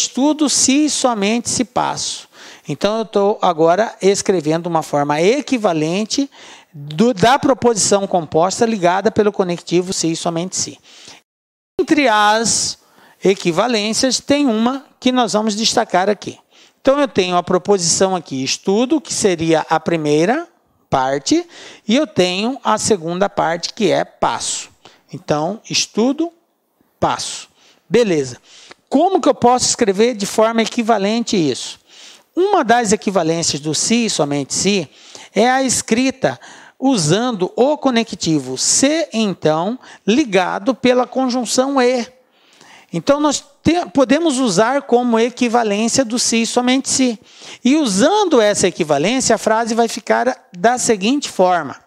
estudo se e somente se passo. Então, eu estou agora escrevendo uma forma equivalente da proposição composta ligada pelo conectivo se e somente se. Entre as equivalências, tem uma que nós vamos destacar aqui. Então, eu tenho a proposição aqui, estudo, que seria a primeira parte, e eu tenho a segunda parte, que é passo. Então, estudo, passo. Beleza. Como que eu posso escrever de forma equivalente isso? Uma das equivalências do se e somente se é a escrita usando o conectivo se, então, ligado pela conjunção e. Então, nós podemos usar como equivalência do se e somente se. E usando essa equivalência, a frase vai ficar da seguinte forma.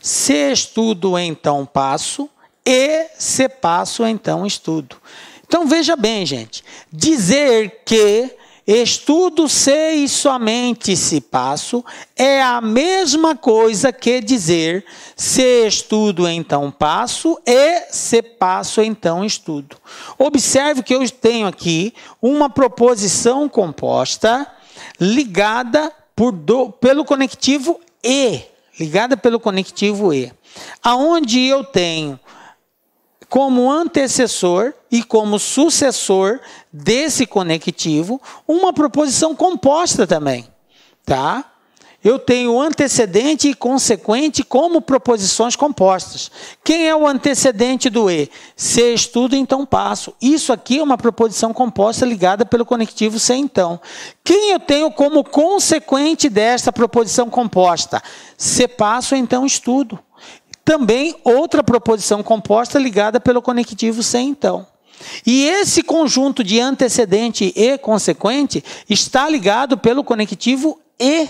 Se estudo, então passo, e se passo, então estudo. Então, veja bem, gente. Dizer que estudo se e somente se passo é a mesma coisa que dizer se estudo, então passo, e se passo, então estudo. Observe que eu tenho aqui uma proposição composta ligada pelo conectivo e. Ligada pelo conectivo e. Aonde eu tenho como antecessor e como sucessor desse conectivo, uma proposição composta também, tá? Eu tenho antecedente e consequente como proposições compostas. Quem é o antecedente do e? Se estudo, então passo. Isso aqui é uma proposição composta ligada pelo conectivo se, então. Quem eu tenho como consequente desta proposição composta? Se passo, então estudo. Também outra proposição composta ligada pelo conectivo se, então. E esse conjunto de antecedente e consequente está ligado pelo conectivo e,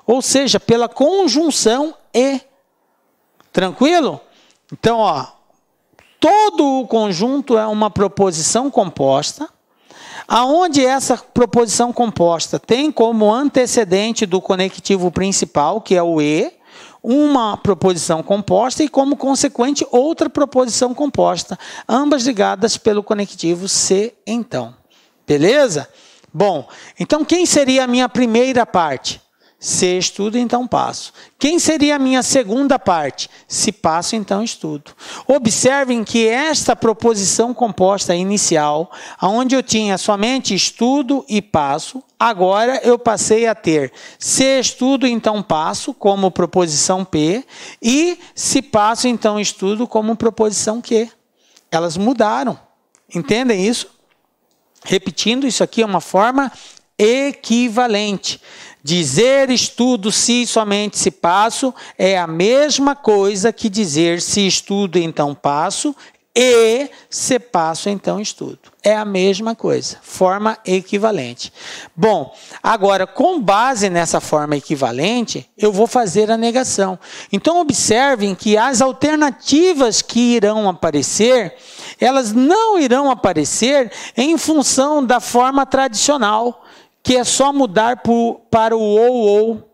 ou seja, pela conjunção e. Tranquilo? Então, ó, todo o conjunto é uma proposição composta, aonde essa proposição composta tem como antecedente do conectivo principal, que é o e, uma proposição composta e, como consequente, outra proposição composta, ambas ligadas pelo conectivo se, então. Beleza? Bom, então quem seria a minha primeira parte? Se estudo, então passo. Quem seria a minha segunda parte? Se passo, então estudo. Observem que esta proposição composta inicial, onde eu tinha somente estudo e passo, agora eu passei a ter se estudo, então passo, como proposição P, e se passo, então estudo, como proposição Q. Elas mudaram. Entendem isso? Repetindo, isso aqui é uma forma equivalente. Dizer estudo se somente se passo é a mesma coisa que dizer se estudo, então passo, e se passo, então estudo. É a mesma coisa, forma equivalente. Bom, agora, com base nessa forma equivalente, eu vou fazer a negação. Então, observem que as alternativas que irão aparecer, elas não irão aparecer em função da forma tradicional, que é só mudar para o ou.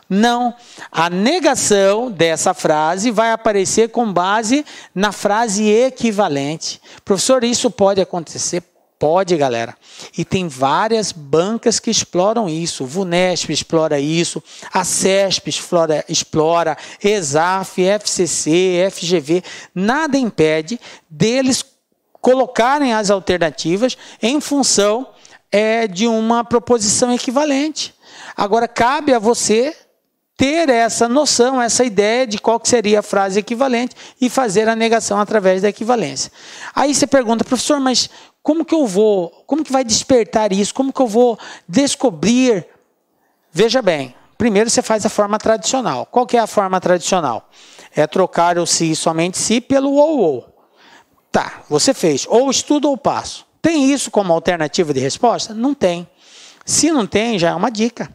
Não. A negação dessa frase vai aparecer com base na frase equivalente. Professor, isso pode acontecer? Pode, galera. E tem várias bancas que exploram isso. O VUNESP explora isso, a CESP explora, ESAF, FCC, FGV. Nada impede deles colocarem as alternativas em função de uma proposição equivalente. Agora, cabe a você ter essa noção, essa ideia de qual que seria a frase equivalente e fazer a negação através da equivalência. Aí você pergunta, professor, mas como que vai despertar isso? Como que eu vou descobrir? Veja bem, primeiro você faz a forma tradicional. Qual que é a forma tradicional? É trocar o se somente se pelo ou. Tá, você fez ou estudo ou passo. Tem isso como alternativa de resposta? Não tem. Se não tem, já é uma dica.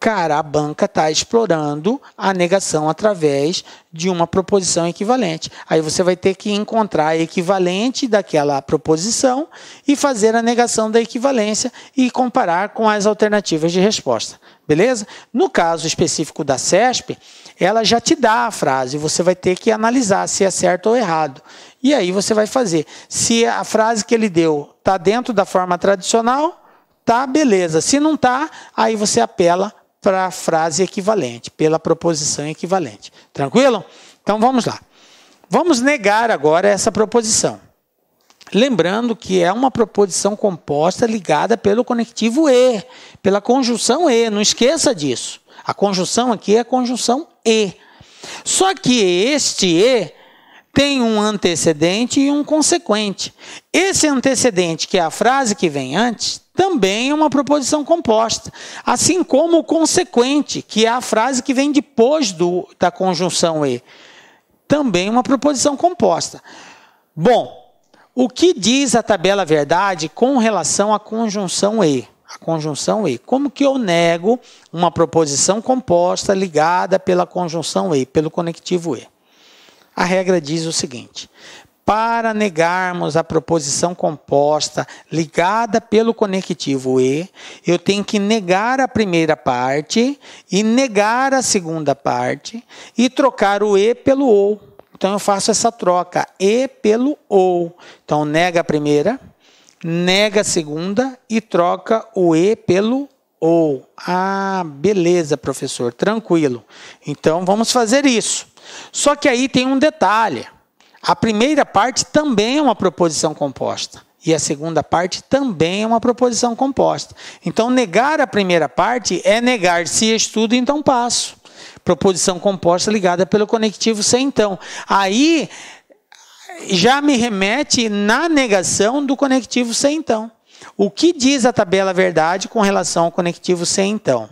cara, a banca está explorando a negação através de uma proposição equivalente. Aí você vai ter que encontrar a equivalente daquela proposição e fazer a negação da equivalência e comparar com as alternativas de resposta. Beleza? No caso específico da CESP, ela já te dá a frase, você vai ter que analisar se é certo ou errado. E aí você vai fazer. Se a frase que ele deu está dentro da forma tradicional, tá, beleza. Se não tá, aí você apela para a frase equivalente, pela proposição equivalente. Tranquilo? Então vamos lá. Vamos negar agora essa proposição. Lembrando que é uma proposição composta ligada pelo conectivo e, pela conjunção e, não esqueça disso. A conjunção aqui é a conjunção e. Só que este e tem um antecedente e um consequente. Esse antecedente, que é a frase que vem antes, também é uma proposição composta. Assim como o consequente, que é a frase que vem depois da conjunção e. Também é uma proposição composta. Bom, o que diz a tabela verdade com relação à conjunção e? A conjunção e. Como que eu nego uma proposição composta ligada pela conjunção e, pelo conectivo e? A regra diz o seguinte: para negarmos a proposição composta ligada pelo conectivo e, eu tenho que negar a primeira parte e negar a segunda parte e trocar o e pelo ou. Então eu faço essa troca, e pelo ou. Então nega a primeira, nega a segunda e troca o e pelo ou. Ah, beleza, professor, tranquilo. Então vamos fazer isso. Só que aí tem um detalhe. A primeira parte também é uma proposição composta. E a segunda parte também é uma proposição composta. Então, negar a primeira parte é negar se estudo, então passo. Proposição composta ligada pelo conectivo se, então. Aí, já me remete na negação do conectivo se, então. O que diz a tabela verdade com relação ao conectivo se, então?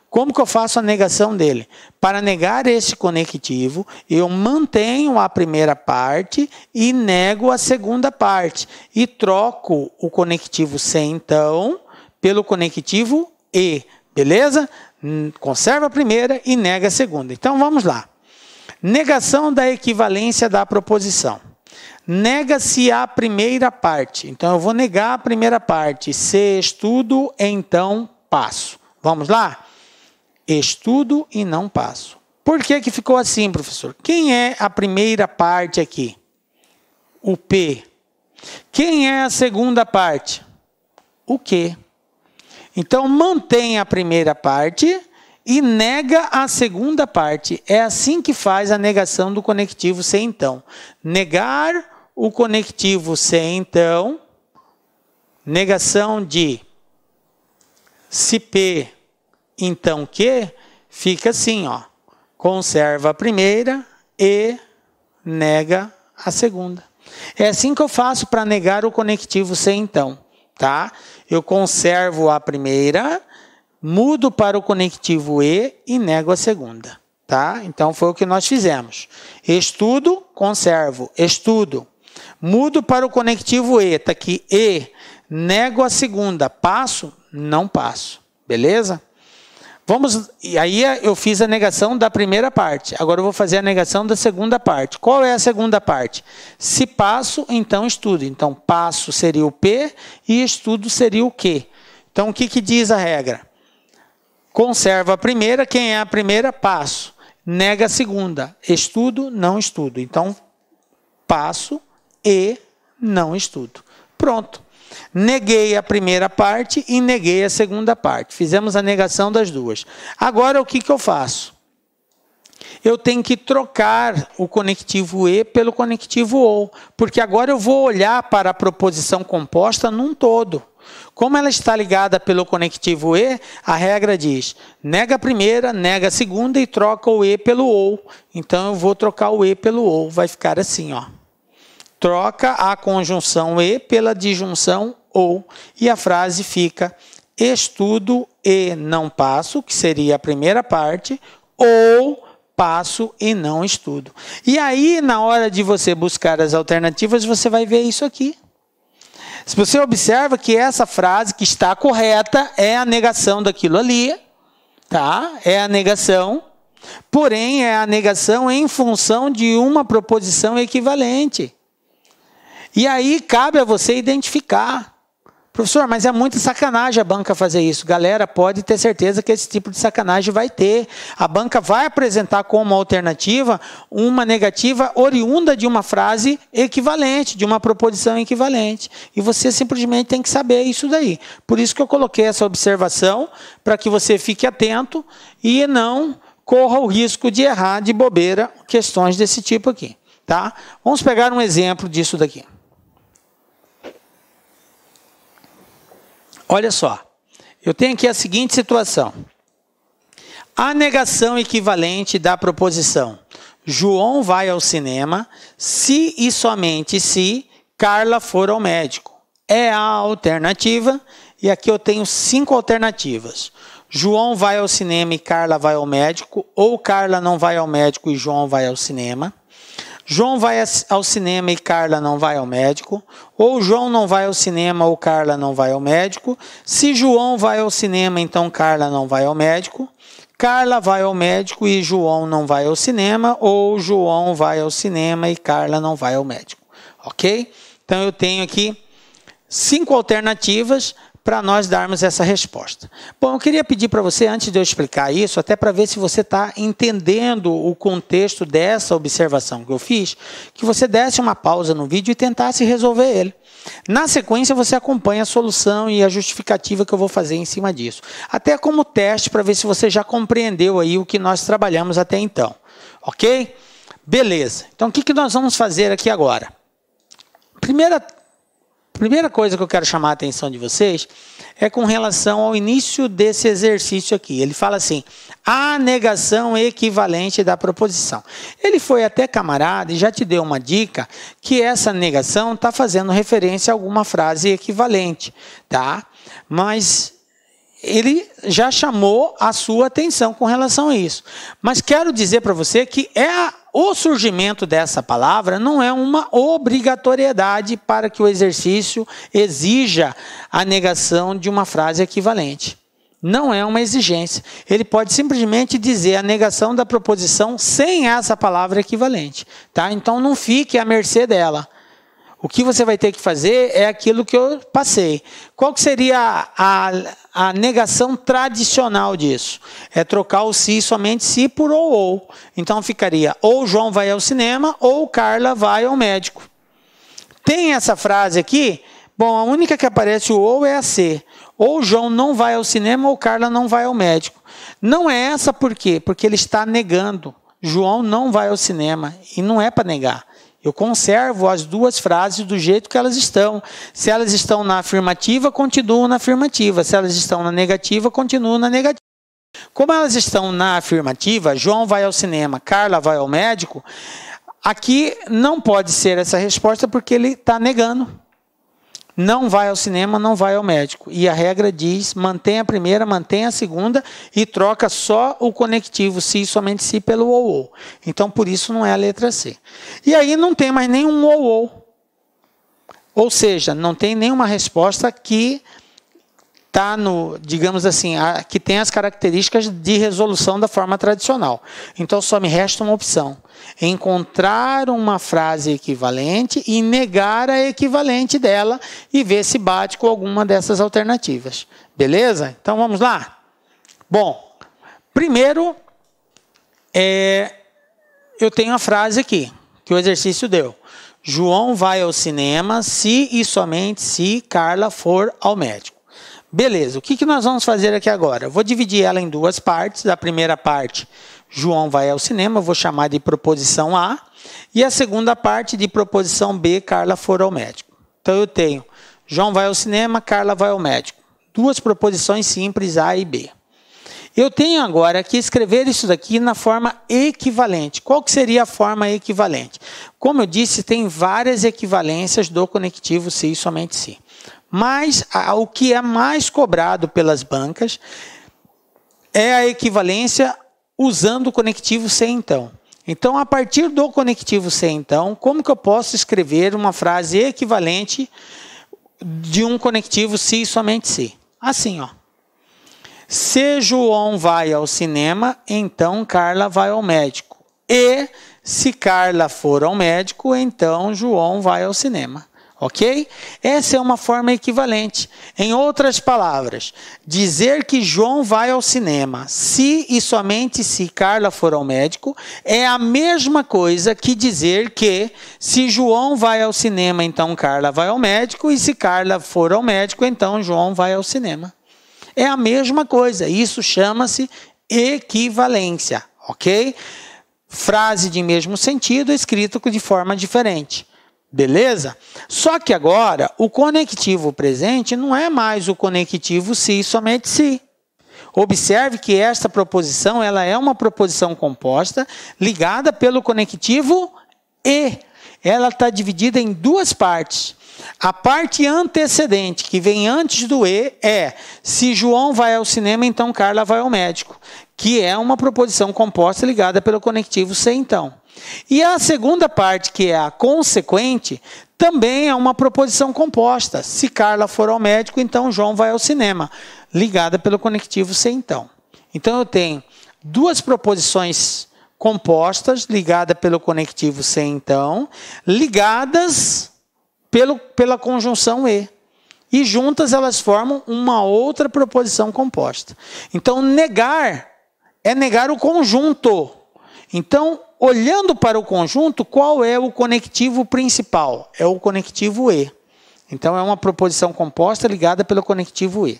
Como que eu faço a negação dele? Para negar esse conectivo, eu mantenho a primeira parte e nego a segunda parte. E troco o conectivo se, então, pelo conectivo e. Beleza? Conserva a primeira e nega a segunda. Então, vamos lá. Negação da equivalência da proposição. Nega-se a primeira parte. Então, eu vou negar a primeira parte. Se estudo, então passo. Vamos lá? Estudo e não passo. Por que que ficou assim, professor? Quem é a primeira parte aqui? O P. Quem é a segunda parte? O Q. Então, mantém a primeira parte e nega a segunda parte. É assim que faz a negação do conectivo se, então. Negar o conectivo se, então. Negação de se P, então Q, fica assim, ó. Conserva a primeira e nega a segunda. É assim que eu faço para negar o conectivo se, então. Tá? Eu conservo a primeira, mudo para o conectivo e nego a segunda. Tá? Então, foi o que nós fizemos. Estudo, conservo. Estudo. Mudo para o conectivo e. Está aqui e. Nego a segunda. Passo? Não passo. Beleza? Vamos, e aí eu fiz a negação da primeira parte. Agora eu vou fazer a negação da segunda parte. Qual é a segunda parte? Se passo, então estudo. Então, passo seria o P e estudo seria o Q. Então, o que que diz a regra? Conserva a primeira. Quem é a primeira? Passo. Nega a segunda. Estudo, não estudo. Então, passo e não estudo. Pronto. Neguei a primeira parte e neguei a segunda parte. Fizemos a negação das duas. Agora, o que que eu faço? Eu tenho que trocar o conectivo e pelo conectivo ou. Porque agora eu vou olhar para a proposição composta num todo. Como ela está ligada pelo conectivo e, a regra diz, nega a primeira, nega a segunda e troca o e pelo ou. Então, eu vou trocar o e pelo ou. Vai ficar assim, ó. Troca a conjunção e pela disjunção ou. E a frase fica, estudo e não passo, que seria a primeira parte, ou passo e não estudo. E aí, na hora de você buscar as alternativas, você vai ver isso aqui. Se você observa que essa frase que está correta é a negação daquilo ali, tá? É a negação, porém é a negação em função de uma proposição equivalente. E aí cabe a você identificar. Professor, mas é muita sacanagem a banca fazer isso. Galera, pode ter certeza que esse tipo de sacanagem vai ter. A banca vai apresentar como alternativa uma negativa oriunda de uma frase equivalente, de uma proposição equivalente. E você simplesmente tem que saber isso daí. Por isso que eu coloquei essa observação, para que você fique atento e não corra o risco de errar de bobeira questões desse tipo aqui. Tá? Vamos pegar um exemplo disso daqui. Olha só, eu tenho aqui a seguinte situação. A negação equivalente da proposição João vai ao cinema se e somente se Carla for ao médico. É a alternativa, e aqui eu tenho 5 alternativas. João vai ao cinema e Carla vai ao médico, ou Carla não vai ao médico e João vai ao cinema. João vai ao cinema e Carla não vai ao médico, ou João não vai ao cinema ou Carla não vai ao médico. Se João vai ao cinema, então Carla não vai ao médico. Carla vai ao médico e João não vai ao cinema, ou João vai ao cinema e Carla não vai ao médico. Ok? Então eu tenho aqui 5 alternativas para nós darmos essa resposta. Bom, eu queria pedir para você, antes de eu explicar isso, até para ver se você está entendendo o contexto dessa observação que eu fiz, que você desse uma pausa no vídeo e tentasse resolver ele. Na sequência, você acompanha a solução e a justificativa que eu vou fazer em cima disso. Até como teste, para ver se você já compreendeu aí o que nós trabalhamos até então. Ok? Beleza. Então, o que nós vamos fazer aqui agora? Primeira coisa que eu quero chamar a atenção de vocês é com relação ao início desse exercício aqui. Ele fala assim, a negação equivalente da proposição. Ele foi até camarada e já te deu uma dica que essa negação está fazendo referência a alguma frase equivalente, tá? Mas ele já chamou a sua atenção com relação a isso. Mas quero dizer para você que o surgimento dessa palavra não é uma obrigatoriedade para que o exercício exija a negação de uma frase equivalente. Não é uma exigência. Ele pode simplesmente dizer a negação da proposição sem essa palavra equivalente. Tá? Então não fique à mercê dela. O que você vai ter que fazer é aquilo que eu passei. Qual que seria a negação tradicional disso? É trocar o se, somente se, por ou. Então ficaria ou João vai ao cinema ou Carla vai ao médico. Tem essa frase aqui? Bom, a única que aparece o ou é a se. Ou João não vai ao cinema ou Carla não vai ao médico. Não é essa por quê? Porque ele está negando. João não vai ao cinema. E não é para negar. Eu conservo as duas frases do jeito que elas estão. Se elas estão na afirmativa, continuam na afirmativa. Se elas estão na negativa, continuam na negativa. Como elas estão na afirmativa, João vai ao cinema, Carla vai ao médico, aqui não pode ser essa resposta porque ele está negando. Não vai ao cinema, não vai ao médico. E a regra diz, mantém a primeira, mantém a segunda e troca só o conectivo se, somente se, pelo ou. Então, por isso, não é a letra C. E aí não tem mais nenhum ou. Ou seja, não tem nenhuma resposta que está no, digamos assim, que tem as características de resolução da forma tradicional. Então, só me resta uma opção. Encontrar uma frase equivalente e negar a equivalente dela e ver se bate com alguma dessas alternativas. Beleza? Então, vamos lá? Bom, primeiro, eu tenho a frase aqui, que o exercício deu. João vai ao cinema se e somente se Carla for ao médico. Beleza, o que nós vamos fazer aqui agora? Eu vou dividir ela em duas partes. A primeira parte, João vai ao cinema, eu vou chamar de proposição A. E a segunda parte de proposição B, Carla for ao médico. Então eu tenho, João vai ao cinema, Carla vai ao médico. Duas proposições simples, A e B. Eu tenho agora que escrever isso daqui na forma equivalente. Qual que seria a forma equivalente? Como eu disse, tem várias equivalências do conectivo se e somente se. Mas o que é mais cobrado pelas bancas é a equivalência usando o conectivo se então. Então, a partir do conectivo se então, como que eu posso escrever uma frase equivalente de um conectivo se e somente se? Assim, ó. Se João vai ao cinema, então Carla vai ao médico. E se Carla for ao médico, então João vai ao cinema. Ok? Essa é uma forma equivalente. Em outras palavras, dizer que João vai ao cinema, se e somente se Carla for ao médico, é a mesma coisa que dizer que se João vai ao cinema, então Carla vai ao médico, e se Carla for ao médico, então João vai ao cinema. É a mesma coisa. Isso chama-se equivalência. Ok? Frase de mesmo sentido, escrito de forma diferente. Beleza? Só que agora, o conectivo presente não é mais o conectivo se e somente se. Observe que esta proposição ela é uma proposição composta ligada pelo conectivo e. Ela está dividida em duas partes. A parte antecedente, que vem antes do e, é se João vai ao cinema, então Carla vai ao médico, que é uma proposição composta ligada pelo conectivo se, então. E a segunda parte, que é a consequente, também é uma proposição composta. Se Carla for ao médico, então João vai ao cinema, ligada pelo conectivo se, então. Então eu tenho duas proposições compostas, ligadas pelo conectivo se, então, ligadas pela conjunção e. E juntas elas formam uma outra proposição composta. Então, negar é negar o conjunto. Então, olhando para o conjunto, qual é o conectivo principal? É o conectivo e. Então, é uma proposição composta ligada pelo conectivo e.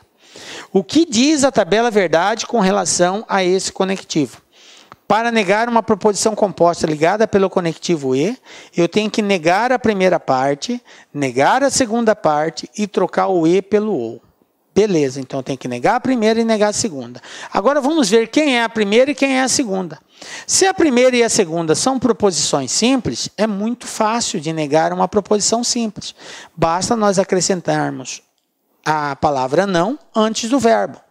O que diz a tabela verdade com relação a esse conectivo? Para negar uma proposição composta ligada pelo conectivo e, eu tenho que negar a primeira parte, negar a segunda parte e trocar o e pelo ou. Beleza, então eu tenho que negar a primeira e negar a segunda. Agora vamos ver quem é a primeira e quem é a segunda. Se a primeira e a segunda são proposições simples, é muito fácil de negar uma proposição simples. Basta nós acrescentarmos a palavra não antes do verbo.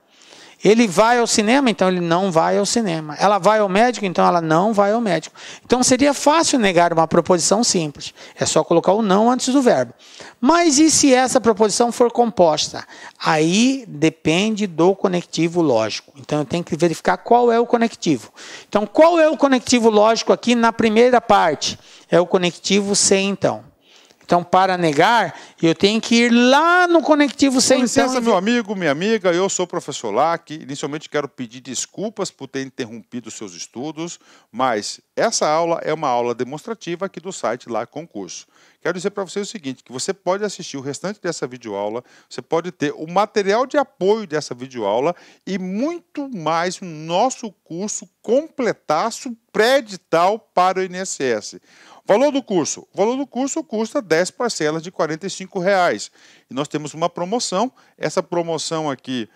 Ele vai ao cinema, então ele não vai ao cinema. Ela vai ao médico, então ela não vai ao médico. Então seria fácil negar uma proposição simples. É só colocar o não antes do verbo. Mas e se essa proposição for composta? Aí depende do conectivo lógico. Então eu tenho que verificar qual é o conectivo. Então qual é o conectivo lógico aqui na primeira parte? É o conectivo se, então. Então, para negar, eu tenho que ir lá no conectivo se, então. Com licença, meu amigo, minha amiga, eu sou o professor Lac. Inicialmente quero pedir desculpas por ter interrompido os seus estudos, mas essa aula é uma aula demonstrativa aqui do site Lac Concurso. Quero dizer para você o seguinte, que você pode assistir o restante dessa videoaula, você pode ter o material de apoio dessa videoaula e muito mais no nosso curso completaço pré-edital para o INSS. Valor do curso? O valor do curso custa 10 parcelas de R$ 45. E nós temos uma promoção. Essa promoção aqui,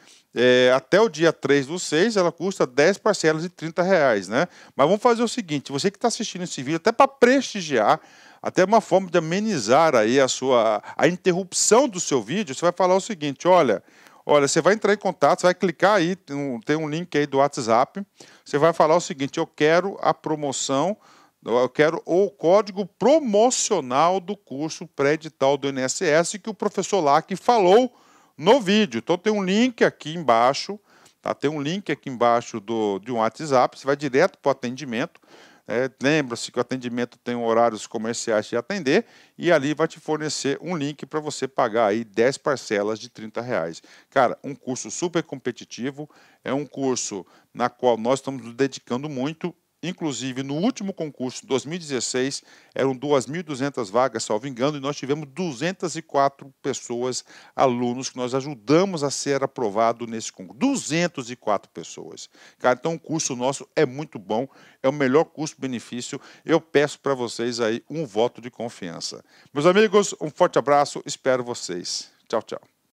até o dia 3/6, ela custa 10 parcelas de R$ 30, né? Mas vamos fazer o seguinte, você que está assistindo esse vídeo, até para prestigiar, até uma forma de amenizar aí a interrupção do seu vídeo, você vai falar o seguinte, olha, você vai entrar em contato, você vai clicar aí, tem um link aí do WhatsApp, você vai falar o seguinte, eu quero a promoção, eu quero o código promocional do curso pré-edital do INSS que o professor Lac falou no vídeo. Então tem um link aqui embaixo, tá? Tem um link aqui embaixo de um WhatsApp, você vai direto para o atendimento. Lembra-se que o atendimento tem horários comerciais de atender e ali vai te fornecer um link para você pagar aí 10 parcelas de R$ 30. Cara, um curso super competitivo, é um curso na qual nós estamos nos dedicando muito. Inclusive, no último concurso, 2016, eram 2.200 vagas, salvo engano, e nós tivemos 204 pessoas, alunos, que nós ajudamos a ser aprovado nesse concurso. 204 pessoas. Cara, então o curso nosso é muito bom, é o melhor custo-benefício. Eu peço para vocês aí um voto de confiança. Meus amigos, um forte abraço, espero vocês. Tchau, tchau.